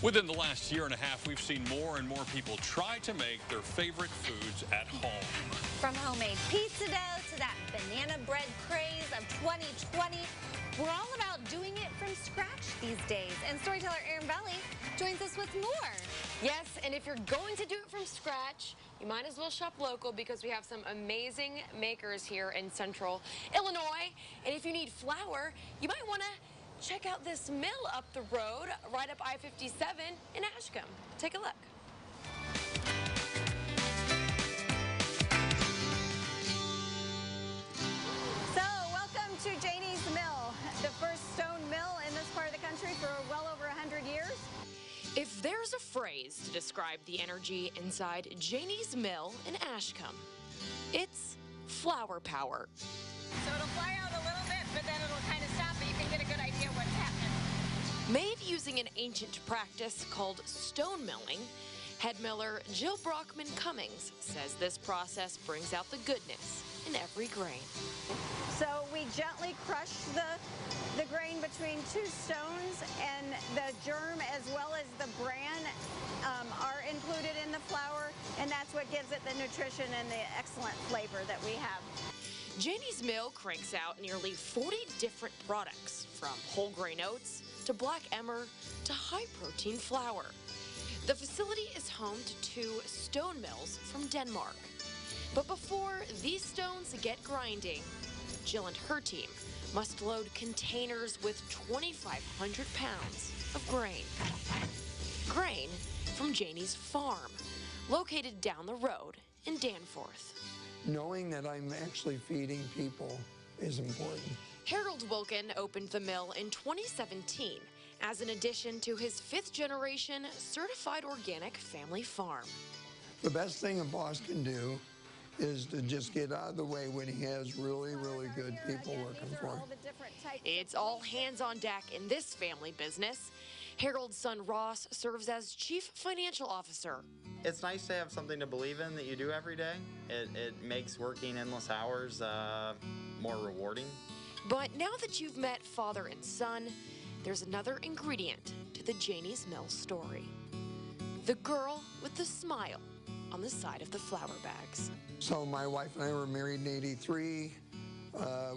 Within the last year and a half, we've seen more and more people try to make their favorite foods at home. From homemade pizza dough to that banana bread craze of 2020, we're all about doing it from scratch these days. And storyteller Erin Valle joins us with more. Yes, and if you're going to do it from scratch, you might as well shop local because we have some amazing makers here in central Illinois. And if you need flour, you might want to check out this mill up the road, right up I-57 in Ashkum. Take a look. So, welcome to JANIE'S mill, the first stone mill in this part of the country for well over 100 years. If there's a phrase to describe the energy inside JANIE'S mill in Ashkum, it's flower power. So it'll fly out a little bit, but then it'll kind of stop, but you can get a good idea what's happening. Made using an ancient practice called stone milling, head miller Jill Brockman-Cummings says this process brings out the goodness in every grain. So we gently crush the grain between two stones, and the germ as well as the bran are included in the flour, and that's what gives it the nutrition and the excellent flavor that we have. JANIE'S mill cranks out nearly 40 different products, from whole grain oats to black emmer to high-protein flour. The facility is home to 2 stone mills from Denmark. But before these stones get grinding, Jill and her team must load containers with 2,500 pounds of grain. Grain from JANIE'S farm, located down the road in Danforth. Knowing that I'm actually feeding people is important. Harold WILKEN opened the mill in 2017 as an addition to his 5th-generation certified organic family farm. The best thing a boss can do is to just get out of the way when he has really, really good people working for him. It's all hands on deck in this family business. Harold's son Ross serves as chief financial officer. It's nice to have something to believe in that you do every day. It makes working endless hours more rewarding. But now that you've met father and son, there's another ingredient to the JANIE'S mill story. The girl with the smile on the side of the flour bags. So my wife and I were married in '83.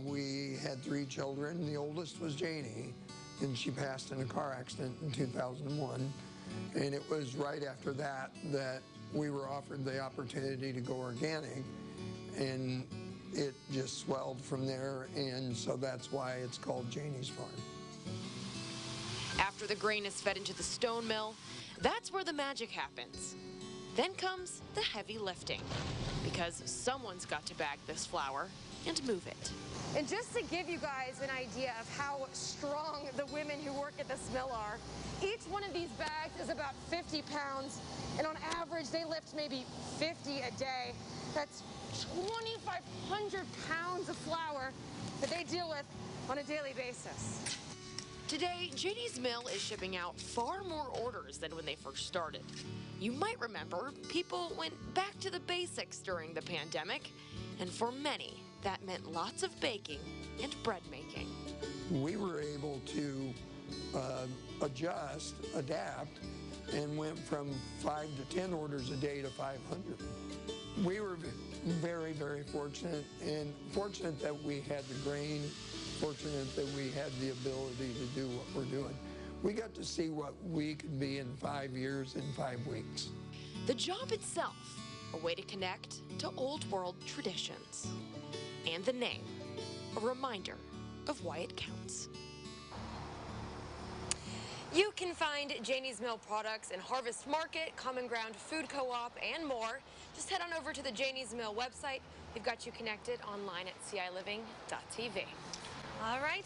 We had 3 children. The oldest was Janie, and she passed in a car accident in 2001. And it was right after that that we were offered the opportunity to go organic, and it just swelled from there, and so that's why it's called JANIE'S Farm. After the grain is fed into the stone mill, that's where the magic happens. Then comes the heavy lifting, because someone's got to bag this flour and move it. And just to give you guys an idea of how strong the women who work at this mill are, each one of these bags is about 50 pounds, and on average they lift maybe 50 a day. That's 2,500 pounds of flour that they deal with on a daily basis. Today, JANIE'S mill is shipping out far more orders than when they first started. You might remember people went back to the basics during the pandemic, and for many, that meant lots of baking and bread making. We were able to adjust, adapt, and went from 5 to 10 orders a day to 500. We were very, very fortunate, and fortunate that we had the grain, fortunate that we had the ability to do what we're doing. We got to see what we could be in 5 years, in 5 weeks. The job itself, a way to connect to old world traditions. And the name, a reminder of why it counts. You can find JANIE'S mill products in Harvest Market, Common Ground Food Co-op, and more. Just head on over to the JANIE'S mill website. We've got you connected online at ciLiving.tv. All right.